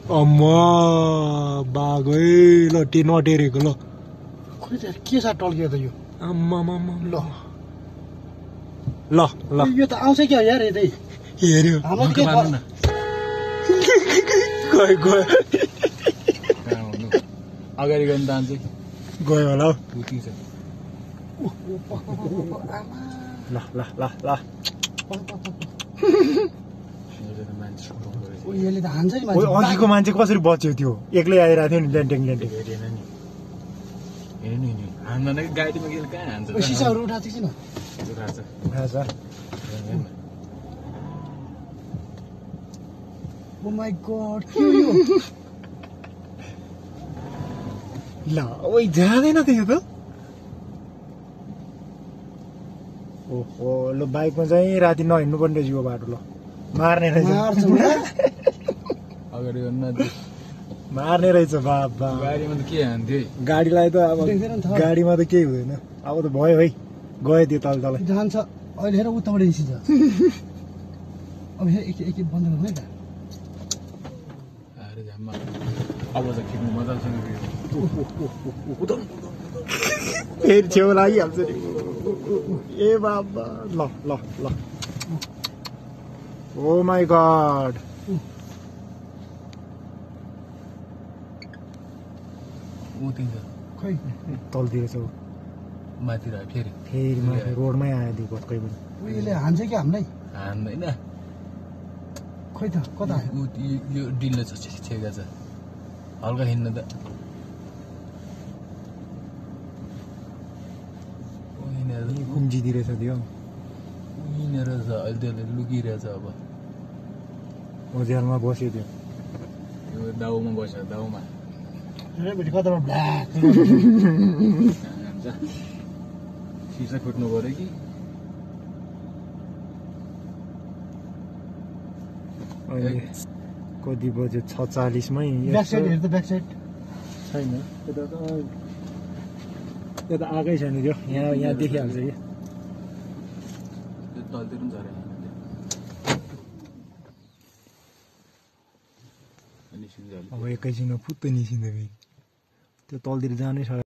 अम्मा बागै ल नटेरेको ल खोइ त के साथ टल्कियो त यो अम्मा ल ल ल यो त आउँछ क्या यार यतै हेर्यो हाम्रो के गयो अगाडि गर्नु तान्छ गयो होला हौ पुतिन्छ ल ल ल ल यसले त हान्छ नि ओइ अघिको मान्छे कसरी बच्यो त्यो एक्लै आइरहेको थियो नि ल्यान्टेङ हेरेन नि हेर्नु नि हान्दैन कि गाडीमा गेल कहाँ हान्छ सिसाहरू उठाएको थिएन उठाएछ ओ माय गॉड के हो यो ल ओइ जाँदैन त यो त ओहो ल बाइकमा चाहिँ राति नहिँड्नु पर्ने रहेछ यो बाटो ल मार्ने रहेछ अगाडि गर्नु मार्ने रहेछ बाबा गाडीमा त के हान्थ्यो गाडीलाई त अब गाडीमा त केही हुँदैन अब त भयो है गयो त्यो तल तल जान्छ अहिले हेर उताबाट निस्किन्छ अब हेर एक बन्द गर्नु है त अरे झ्याम्मा अब चाहिँ खिच्नु मजासँग फेरि छेउ लागिहाल्छ नि ए बाबा ल ल ल ओ माई गॉड उतिन्छ खै तलतिर छ माथि रह्यो फेरि माथि रोडमै आयो त्यो भत्कै पनि यसले हान्छ कि हामीलाई हान्दैन खै त कता यो डिल्लो छ छेका छ हल्का हिँड्नु त कुम्जिदिरहेछ त्यो हिँडेर छ अहिले त्यसले लुकिरहेछ अब ओझेलमा बस्यो त्यो यो दाउमा बस्यो दाउमा भेटी कताबाट ब्ल्याक सिसा फुट्नु पऱ्यो कि कति बज्यो 6:40मै ब्याक साइड हेर त ब्याक साइड छैन यो त आएकै छैन त्यो यहाँ देखिहाल्छ कि तलतिर पनि झरे अब एकैछिनमा फुत्त निस्किँदै त्यो तलतिर जानै छ